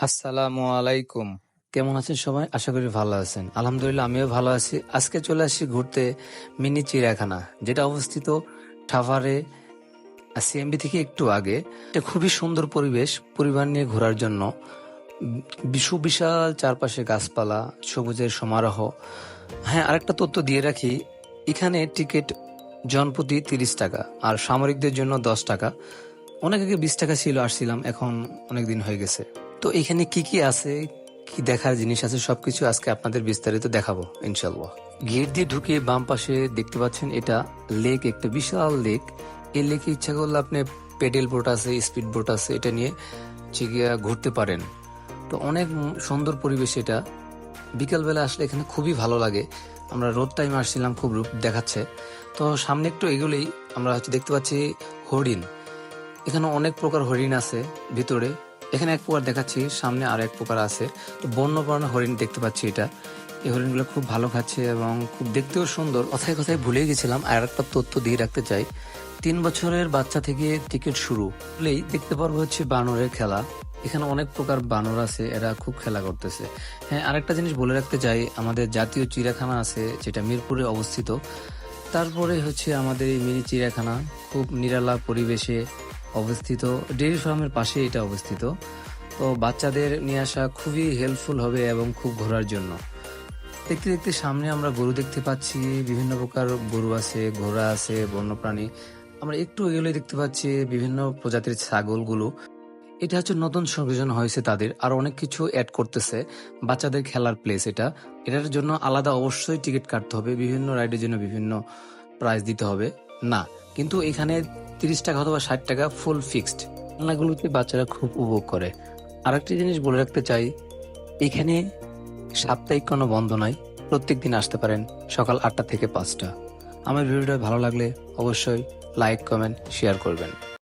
আসসালামু আলাইকুম। কেমন আছেন সবাই? আশা করি ভালো আছেন। আলহামদুলিল্লাহ আমিও ভালো আছি। আজকে চলে আসছি ঘুরতে মিনি চিড়িয়াখানা, যেটা অবস্থিত সাভারে সিএমবি থেকে একটু আগে। এটা খুবই সুন্দর পরিবেশ, পরিবার নিয়ে ঘোরার জন্য। সুবিশাল চারপাশে গাছপালা, সবুজের সমারোহ। হ্যাঁ, আরেকটা তথ্য দিয়ে রাখি, এখানে টিকিট জনপ্রতি ৩০ টাকা আর সামরিকদের জন্য ১০ টাকা। অনেক আগে ২০ টাকা ছিল, আসছিলাম, এখন অনেক দিন হয়ে গেছে। তো এখানে কি কি আছে, কি দেখার জিনিস আছে, সবকিছু আজকে আপনাদের বিস্তারিত দেখাবো ইনশাল্লাহ। গেট দিয়ে ঢুকে বাম পাশে দেখতে পাচ্ছেন, এটা লেক, একটা বিশাল লেক। এই লেকে ইচ্ছা করলে আপনি পেডেল বোট আছে, স্পিড বোট আছে, এটা নিয়ে চিকিয়া ঘুরতে পারেন। তো অনেক সুন্দর পরিবেশ এটা। বিকালবেলা আসলে এখানে খুবই ভালো লাগে। আমরা রোদ টাইমে আসছিলাম, খুব রূপ দেখাচ্ছে। তো সামনে একটু এগুলোই আমরা দেখতে পাচ্ছি হরিণ। এখানে অনেক প্রকার হরিণ আছে ভিতরে। এখানে এক প্রকার দেখাচ্ছি, সামনে আর এক প্রকার আছে। তো বন্যপ্রাণী হরিণ দেখতে পাচ্ছি এটা। এই হরিণগুলো খুব ভালো খাচ্ছে এবং খুব দেখতেও সুন্দর। কথায় কথায় ভুলে গেছিলাম, আর একটা তথ্য দিয়ে রাখতে চাই। ৩ বছরের বাচ্চা থেকে টিকিট শুরু হলেই দেখতে পারবো হচ্ছে বানরের খেলা। এখানে অনেক প্রকার বানর আছে, এরা খুব খেলা করতেছে। হ্যাঁ, আরেকটা জিনিস বলে রাখতে চাই, আমাদের জাতীয় চিড়িয়াখানা আছে যেটা মিরপুরে অবস্থিত। তারপরে হচ্ছে আমাদের এই মিনি চিড়িয়াখানা খুব নিরালা পরিবেশে অবস্থিত। ডেইরি ফার্মের পাশে এটা অবস্থিত। তো বাচ্চাদের নিয়ে আসা খুবই হেল্পফুল হবে এবং খুব ঘোরার জন্য। দেখতে দেখতে সামনে আমরা গরু দেখতে পাচ্ছি, বিভিন্ন প্রকার গরু আছে, ঘোড়া আছে, বন্যপ্রাণী। আমরা একটু এগুলো দেখতে পাচ্ছি বিভিন্ন প্রজাতির ছাগলগুলো। এটা হচ্ছে নতুন সংযোজন হয়েছে তাদের, আর অনেক কিছু অ্যাড করতেছে। বাচ্চাদের খেলার প্লেস এটা। এটার জন্য আলাদা অবশ্যই টিকিট কাটতে হবে, বিভিন্ন রাইডের জন্য বিভিন্ন প্রাইস দিতে হবে না। কিন্তু এখানে ৩০ টাকা অথবা ৬০ টাকা ফুল ফিক্সড। খেলনাগুলোতে বাচ্চারা খুব উপভোগ করে। আরেকটি জিনিস বলে রাখতে চাই, এখানে সাপ্তাহিক কোনো বন্ধ নাই, প্রত্যেক দিন আসতে পারেন সকাল ৮টা থেকে ৫টা। আমার ভিডিওটা ভালো লাগলে অবশ্যই লাইক, কমেন্ট, শেয়ার করবেন।